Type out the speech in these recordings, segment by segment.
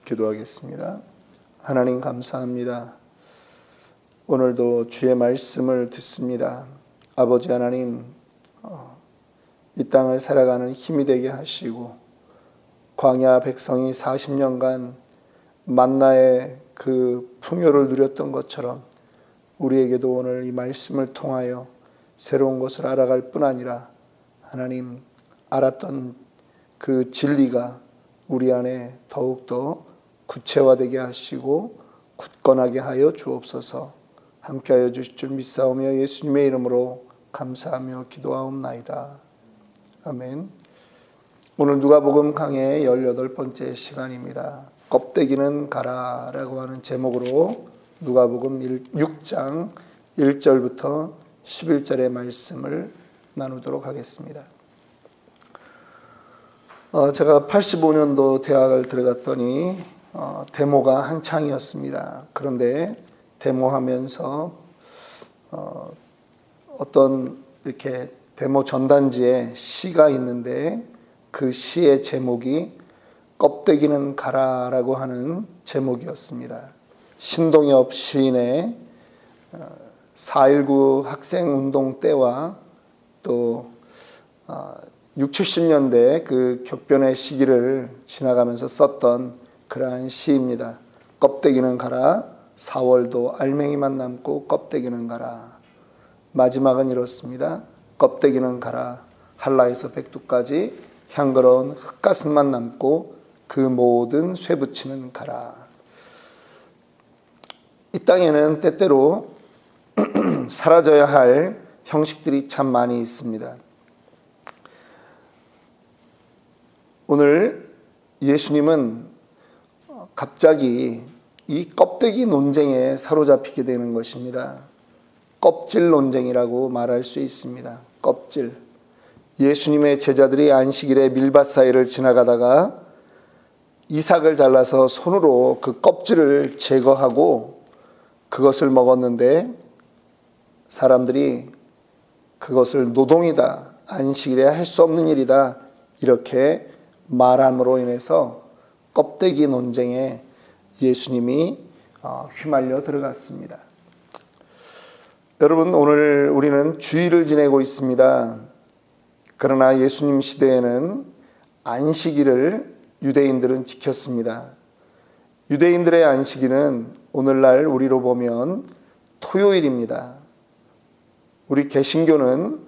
기도하겠습니다. 하나님 감사합니다. 오늘도 주의 말씀을 듣습니다. 아버지 하나님, 이 땅을 살아가는 힘이 되게 하시고 광야 백성이 40년간 만나의 그 풍요를 누렸던 것처럼 우리에게도 오늘 이 말씀을 통하여 새로운 것을 알아갈 뿐 아니라 하나님 알았던 그 진리가 우리 안에 더욱더 구체화되게 하시고 굳건하게 하여 주옵소서. 함께하여 주실 줄 믿사오며 예수님의 이름으로 감사하며 기도하옵나이다. 아멘. 오늘 누가복음 강해의 18번째 시간입니다. 껍데기는 가라라고 하는 제목으로 누가복음 6장 1절부터 11절의 말씀을 나누도록 하겠습니다. 제가 85년도 대학을 들어갔더니 데모가 한창이었습니다. 그런데 데모하면서 어떤 이렇게 데모 전단지에 시가 있는데 그 시의 제목이 껍데기는 가라라고 하는 제목이었습니다. 신동엽 시인의 4.19 학생운동 때와 또 60, 70년대 그 격변의 시기를 지나가면서 썼던 그러한 시입니다. 껍데기는 가라, 4월도 알맹이만 남고 껍데기는 가라. 마지막은 이렇습니다. 껍데기는 가라, 한라에서 백두까지 향그러운 흙가슴만 남고 그 모든 쇠붙이는 가라. 이 땅에는 때때로 사라져야 할 형식들이 참 많이 있습니다. 오늘 예수님은 갑자기 이 껍데기 논쟁에 사로잡히게 되는 것입니다. 껍질 논쟁이라고 말할 수 있습니다. 껍질. 예수님의 제자들이 안식일에 밀밭 사이를 지나가다가 이삭을 잘라서 손으로 그 껍질을 제거하고 그것을 먹었는데 사람들이 그것을 노동이다, 안식일에 할 수 없는 일이다 이렇게 말함으로 인해서 껍데기 논쟁에 예수님이 휘말려 들어갔습니다. 여러분, 오늘 우리는 주일을 지내고 있습니다. 그러나 예수님 시대에는 안식일을 유대인들은 지켰습니다. 유대인들의 안식일은 오늘날 우리로 보면 토요일입니다. 우리 개신교는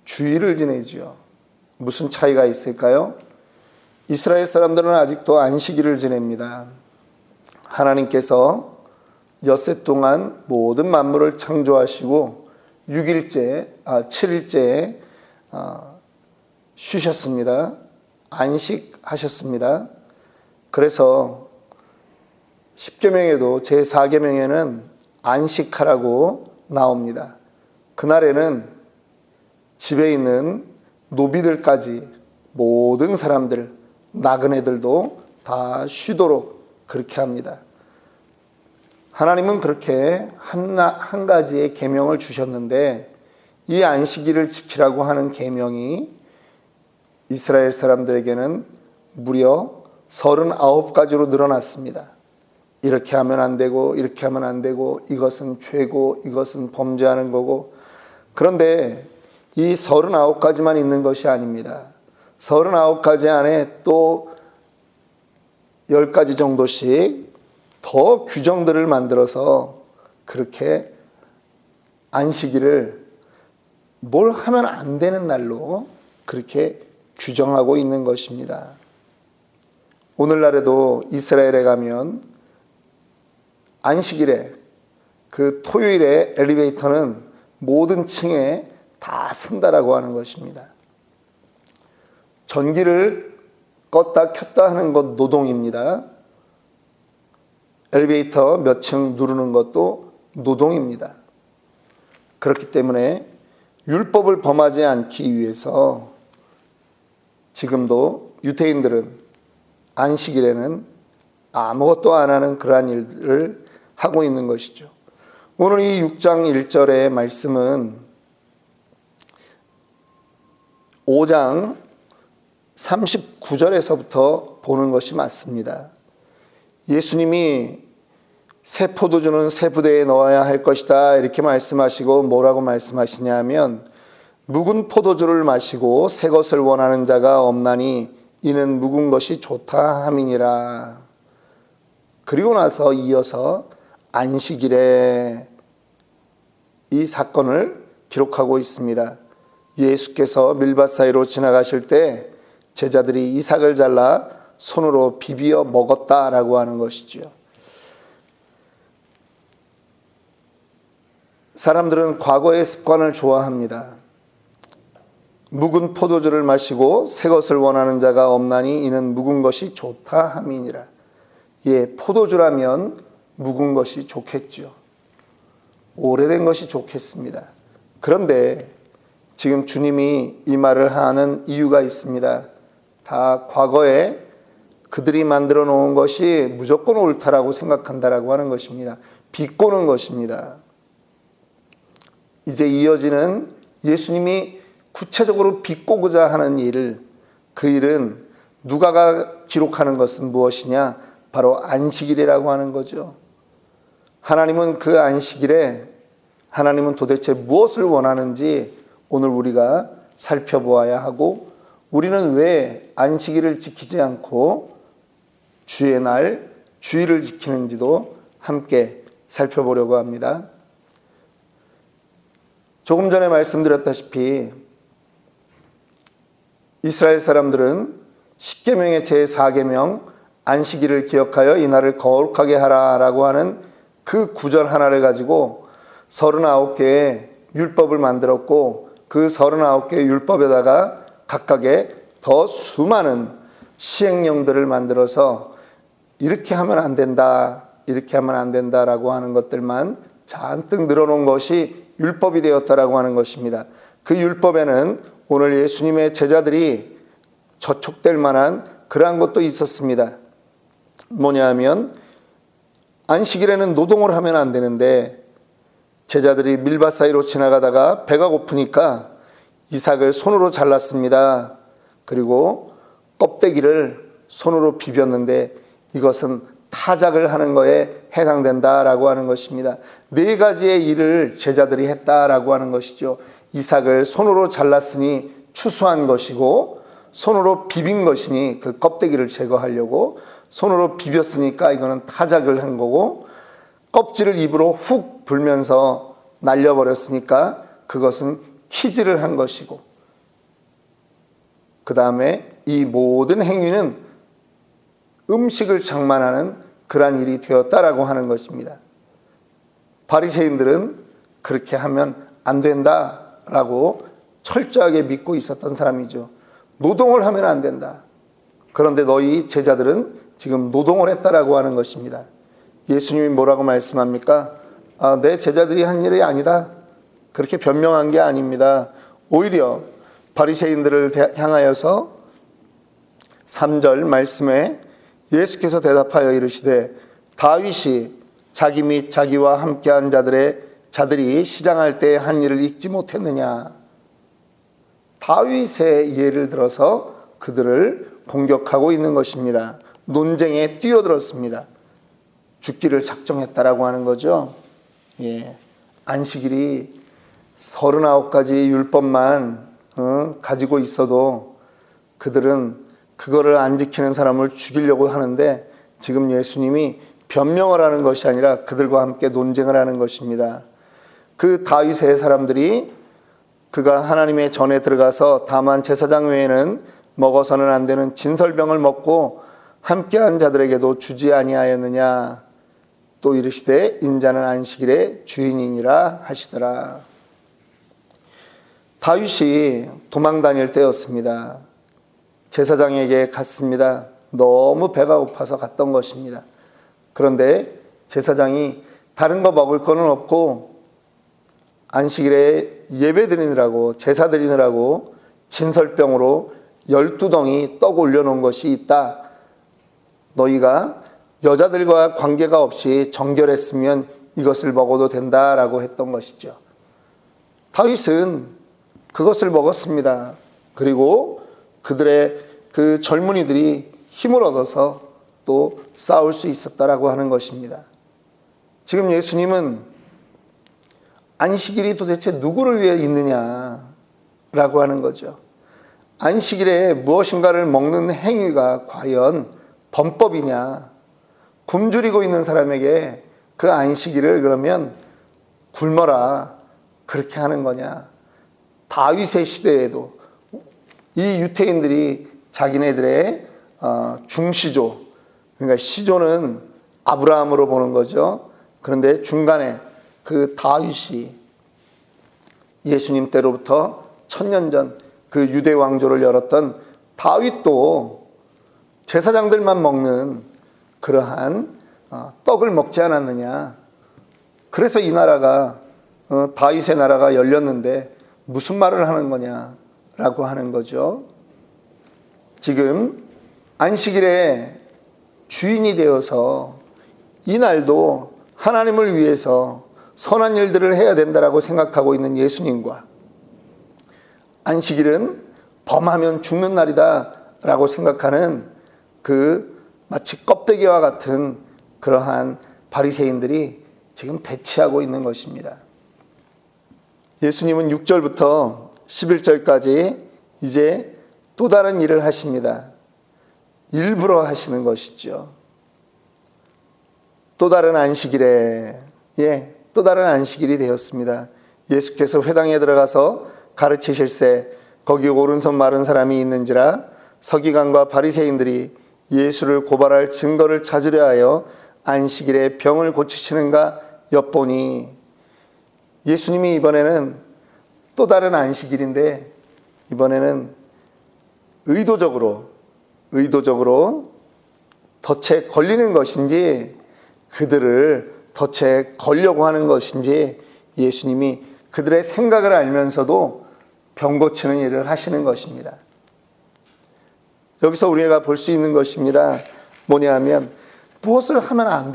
주일을 지내지요. 무슨 차이가 있을까요? 이스라엘 사람들은 아직도 안식일을 지냅니다. 하나님께서 엿새 동안 모든 만물을 창조하시고 7일째에 쉬셨습니다. 안식하셨습니다. 그래서 10계명에도 제4계명에는 안식하라고 나옵니다. 그날에는 집에 있는 노비들까지 모든 사람들, 나그네들도 다 쉬도록 그렇게 합니다. 하나님은 그렇게 한 가지의 계명을 주셨는데 이 안식일을 지키라고 하는 계명이 이스라엘 사람들에게는 무려 39가지로 늘어났습니다. 이렇게 하면 안 되고 이렇게 하면 안 되고 이것은 죄고 이것은 범죄하는 거고. 그런데 이 39가지만 있는 것이 아닙니다. 39가지 안에 또 10가지 정도씩 더 규정들을 만들어서 그렇게 안식일을 뭘 하면 안 되는 날로 그렇게 규정하고 있는 것입니다. 오늘날에도 이스라엘에 가면 안식일에 그 토요일에 엘리베이터는 모든 층에 다 쓴다라고 하는 것입니다. 전기를 껐다 켰다 하는 것 노동입니다. 엘리베이터 몇 층 누르는 것도 노동입니다. 그렇기 때문에 율법을 범하지 않기 위해서 지금도 유대인들은 안식일에는 아무것도 안 하는 그러한 일을 하고 있는 것이죠. 오늘 이 6장 1절의 말씀은 5장 39절에서부터 보는 것이 맞습니다. 예수님이 새 포도주는 새 부대에 넣어야 할 것이다 이렇게 말씀하시고 뭐라고 말씀하시냐 하면 묵은 포도주를 마시고 새 것을 원하는 자가 없나니 이는 묵은 것이 좋다 함이니라. 그리고 나서 이어서 안식일에 이 사건을 기록하고 있습니다. 예수께서 밀밭 사이로 지나가실 때 제자들이 이삭을 잘라 손으로 비비어 먹었다라고 하는 것이죠. 사람들은 과거의 습관을 좋아합니다. 묵은 포도주를 마시고 새 것을 원하는 자가 없나니 이는 묵은 것이 좋다 함이니라. 예, 포도주라면 묵은 것이 좋겠죠. 오래된 것이 좋겠습니다. 그런데 지금 주님이 이 말을 하는 이유가 있습니다. 다 과거에 그들이 만들어 놓은 것이 무조건 옳다라고 생각한다라고 하는 것입니다. 비꼬는 것입니다. 이제 이어지는 예수님이 구체적으로 비꼬고자 하는 일, 그 일은 누가가 기록하는 것은 무엇이냐? 바로 안식일이라고 하는 거죠. 하나님은 그 안식일에 하나님은 도대체 무엇을 원하는지 오늘 우리가 살펴보아야 하고, 우리는 왜 안식일을 지키지 않고 주의 날, 주일을 지키는지도 함께 살펴보려고 합니다. 조금 전에 말씀드렸다시피 이스라엘 사람들은 십계명의 제4계명 안식일을 기억하여 이날을 거룩하게 하라라고 하는 그 구절 하나를 가지고 39개의 율법을 만들었고, 그 39개의 율법에다가 각각의 더 수많은 시행령들을 만들어서 이렇게 하면 안 된다, 이렇게 하면 안 된다라고 하는 것들만 잔뜩 늘어놓은 것이 율법이 되었다라고 하는 것입니다. 그 율법에는 오늘 예수님의 제자들이 저촉될 만한 그러한 것도 있었습니다. 뭐냐 하면 안식일에는 노동을 하면 안 되는데 제자들이 밀밭 사이로 지나가다가 배가 고프니까 이삭을 손으로 잘랐습니다. 그리고 껍데기를 손으로 비볐는데 이것은 타작을 하는 거에 해당된다라고 하는 것입니다. 4가지의 일을 제자들이 했다라고 하는 것이죠. 이삭을 손으로 잘랐으니 추수한 것이고, 손으로 비빈 것이니 그 껍데기를 제거하려고, 손으로 비볐으니까 이거는 타작을 한 거고, 껍질을 입으로 훅 불면서 날려버렸으니까 그것은 키질을 한 것이고, 그 다음에 이 모든 행위는 음식을 장만하는 그러한 일이 되었다라고 하는 것입니다. 바리새인들은 그렇게 하면 안 된다라고 철저하게 믿고 있었던 사람이죠. 노동을 하면 안 된다. 그런데 너희 제자들은 지금 노동을 했다라고 하는 것입니다. 예수님이 뭐라고 말씀합니까? 내 제자들이 한 일이 아니다. 그렇게 변명한 게 아닙니다. 오히려 바리새인들을 향하여서 3절 말씀에 예수께서 대답하여 이르시되 다윗이 자기 및 자기와 함께한 자들이 시장할 때 한 일을 잊지 못했느냐. 다윗의 예를 들어서 그들을 공격하고 있는 것입니다. 논쟁에 뛰어들었습니다. 죽기를 작정했다라고 하는 거죠. 예, 안식일이 39가지 율법만 가지고 있어도 그들은 그거를 안 지키는 사람을 죽이려고 하는데, 지금 예수님이 변명을 하는 것이 아니라 그들과 함께 논쟁을 하는 것입니다. 그 다윗의 사람들이 그가 하나님의 전에 들어가서 다만 제사장 외에는 먹어서는 안 되는 진설병을 먹고 함께한 자들에게도 주지 아니하였느냐. 또 이르시되 인자는 안식일의 주인이니라 하시더라. 다윗이 도망 다닐 때였습니다. 제사장에게 갔습니다. 너무 배가 고파서 갔던 것입니다. 그런데 제사장이 다른 거 먹을 거는 없고 안식일에 예배 드리느라고, 제사 드리느라고 진설병으로 12덩이 떡 올려놓은 것이 있다. 너희가 여자들과 관계가 없이 정결했으면 이것을 먹어도 된다라고 했던 것이죠. 다윗은 그것을 먹었습니다. 그리고 그들의 그 젊은이들이 힘을 얻어서 또 싸울 수 있었다라고 하는 것입니다. 지금 예수님은 안식일이 도대체 누구를 위해 있느냐라고 하는 거죠. 안식일에 무엇인가를 먹는 행위가 과연 범법이냐? 굶주리고 있는 사람에게 그 안식일을 그러면 굶어라 그렇게 하는 거냐? 다윗의 시대에도 이 유태인들이 자기네들의 중시조, 그러니까 시조는 아브라함으로 보는 거죠. 그런데 중간에 그 다윗이 예수님 때로부터 1000년 전 그 유대 왕조를 열었던 다윗도 제사장들만 먹는 그러한 떡을 먹지 않았느냐. 그래서 이 나라가 다윗의 나라가 열렸는데 무슨 말을 하는 거냐라고 하는 거죠. 지금 안식일에 주인이 되어서 이 날도 하나님을 위해서 선한 일들을 해야 된다라고 생각하고 있는 예수님과 안식일은 범하면 죽는 날이다 라고 생각하는 그 마치 껍데기와 같은 그러한 바리새인들이 지금 대치하고 있는 것입니다. 예수님은 6절부터 11절까지 이제 또 다른 일을 하십니다. 일부러 하시는 것이죠. 또 다른 안식일에 또 다른 안식일이 되었습니다. 예수께서 회당에 들어가서 가르치실새 거기 오른손 마른 사람이 있는지라 서기관과 바리새인들이 예수를 고발할 증거를 찾으려 하여 안식일에 병을 고치시는가 엿보니, 예수님이 이번에는 또 다른 안식일인데 이번에는 의도적으로 덫에 걸리는 것인지 그들을 덫에 걸려고 하는 것인지 예수님이 그들의 생각을 알면서도 병 고치는 일을 하시는 것입니다. 여기서 우리가 볼 수 있는 것입니다. 뭐냐 하면 무엇을 하면 안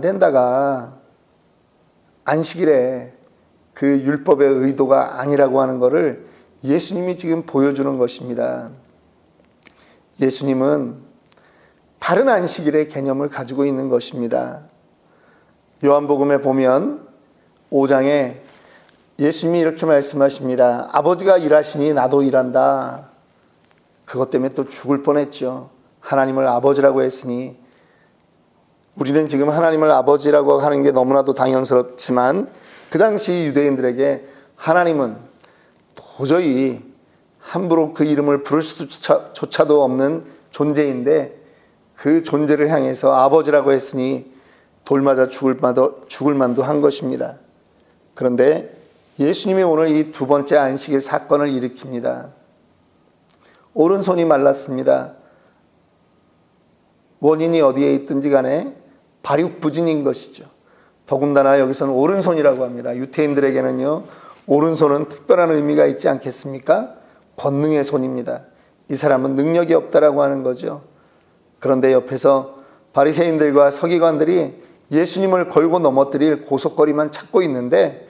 된다가 안식일에 그 율법의 의도가 아니라고 하는 것을 예수님이 지금 보여주는 것입니다. 예수님은 다른 안식일의 개념을 가지고 있는 것입니다. 요한복음에 보면 5장에 예수님이 이렇게 말씀하십니다. 아버지가 일하시니 나도 일한다. 그것 때문에 또 죽을 뻔했죠. 하나님을 아버지라고 했으니. 우리는 지금 하나님을 아버지라고 하는 게 너무나도 당연스럽지만 그 당시 유대인들에게 하나님은 도저히 함부로 그 이름을 부를 수조차도 없는 존재인데 그 존재를 향해서 아버지라고 했으니 돌 맞아 죽을 만도 한 것입니다. 그런데 예수님이 오늘 이 두 번째 안식일 사건을 일으킵니다. 오른손이 말랐습니다. 원인이 어디에 있든지 간에 발육부진인 것이죠. 더군다나 여기서는 오른손이라고 합니다. 유태인들에게는요, 오른손은 특별한 의미가 있지 않겠습니까? 권능의 손입니다. 이 사람은 능력이 없다라고 하는 거죠. 그런데 옆에서 바리새인들과 서기관들이 예수님을 걸고 넘어뜨릴 고속거리만 찾고 있는데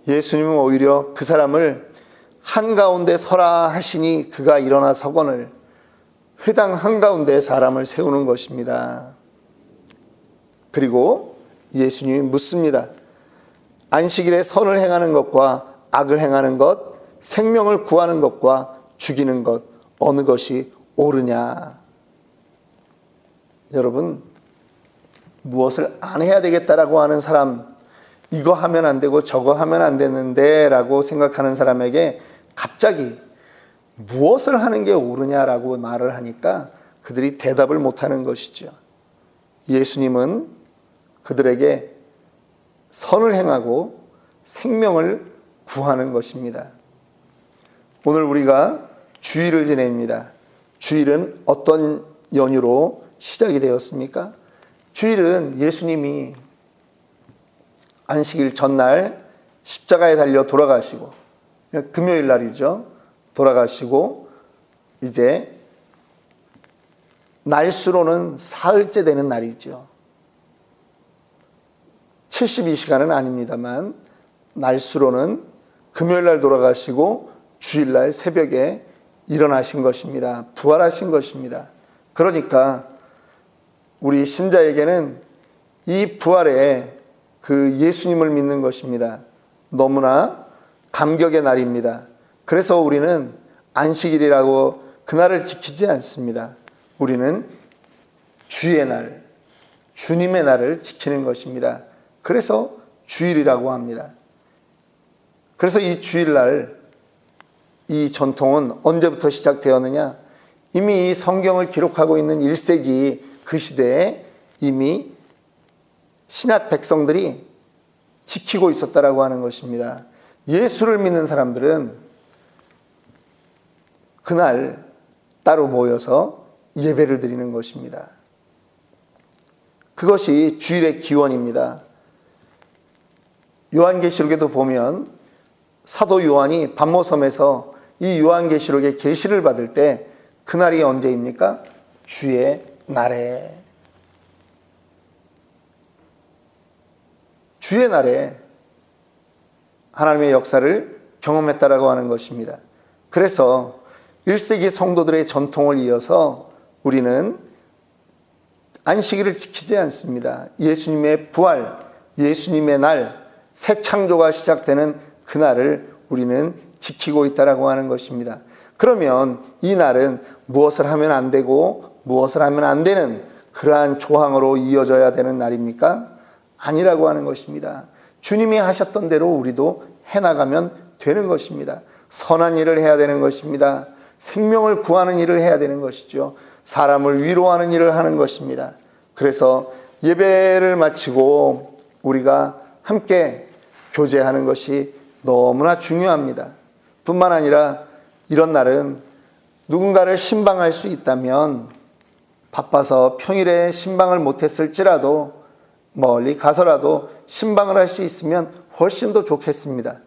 예수님은 오히려 그 사람을 한가운데 서라 하시니 그가 일어나 서거늘 회당 한가운데 사람을 세우는 것입니다. 그리고 예수님이 묻습니다. 안식일에 선을 행하는 것과 악을 행하는 것, 생명을 구하는 것과 죽이는 것, 어느 것이 옳으냐? 여러분, 무엇을 안 해야 되겠다라고 하는 사람, 이거 하면 안 되고 저거 하면 안 되는데 라고 생각하는 사람에게 갑자기 무엇을 하는 게 옳으냐라고 말을 하니까 그들이 대답을 못하는 것이죠. 예수님은 그들에게 선을 행하고 생명을 구하는 것입니다. 오늘 우리가 주일을 지냅니다. 주일은 어떤 연유로 시작이 되었습니까? 주일은 예수님이 안식일 전날 십자가에 달려 돌아가시고, 금요일 날이죠. 돌아가시고 이제 날수로는 사흘째 되는 날이죠. 72시간은 아닙니다만 날수로는 금요일 날 돌아가시고 주일날 새벽에 일어나신 것입니다. 부활하신 것입니다. 그러니까 우리 신자에게는 이 부활의 그 예수님을 믿는 것입니다. 너무나 감격의 날입니다. 그래서 우리는 안식일이라고 그날을 지키지 않습니다. 우리는 주의 날, 주님의 날을 지키는 것입니다. 그래서 주일이라고 합니다. 그래서 이 주일날 이 전통은 언제부터 시작되었느냐? 이미 이 성경을 기록하고 있는 1세기 그 시대에 이미 신약 백성들이 지키고 있었다라고 하는 것입니다. 예수를 믿는 사람들은 그날 따로 모여서 예배를 드리는 것입니다. 그것이 주일의 기원입니다. 요한계시록에도 보면 사도 요한이 pat모섬에서 이 요한계시록의 계시를 받을 때 그날이 언제입니까? 주의 날에. 주의 날에 하나님의 역사를 경험했다라고 하는 것입니다. 그래서 1세기 성도들의 전통을 이어서 우리는 안식일을 지키지 않습니다. 예수님의 부활, 예수님의 날, 새 창조가 시작되는 그날을 우리는 지키고 있다라고 하는 것입니다. 그러면 이 날은 무엇을 하면 안 되고 무엇을 하면 안 되는 그러한 조항으로 이어져야 되는 날입니까? 아니라고 하는 것입니다. 주님이 하셨던 대로 우리도 해나가면 되는 것입니다. 선한 일을 해야 되는 것입니다. 생명을 구하는 일을 해야 되는 것이죠. 사람을 위로하는 일을 하는 것입니다. 그래서 예배를 마치고 우리가 함께 교제하는 것이 너무나 중요합니다. 뿐만 아니라 이런 날은 누군가를 신방할 수 있다면 바빠서 평일에 신방을 못했을지라도 멀리 가서라도 신방을 할 수 있으면 훨씬 더 좋겠습니다.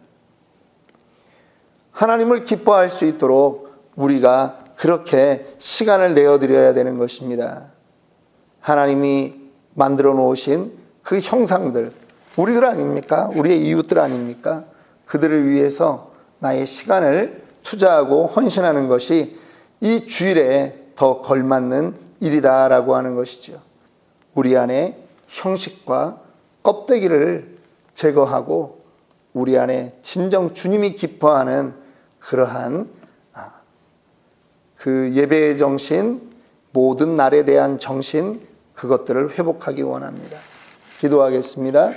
하나님을 기뻐할 수 있도록 우리가 그렇게 시간을 내어드려야 되는 것입니다. 하나님이 만들어 놓으신 그 형상들, 우리들 아닙니까? 우리의 이웃들 아닙니까? 그들을 위해서 나의 시간을 투자하고 헌신하는 것이 이 주일에 더 걸맞는 일이다라고 하는 것이죠. 우리 안에 형식과 껍데기를 제거하고 우리 안에 진정 주님이 기뻐하는 그러한 그 예배의 정신, 모든 날에 대한 정신, 그것들을 회복하기 원합니다. 기도하겠습니다.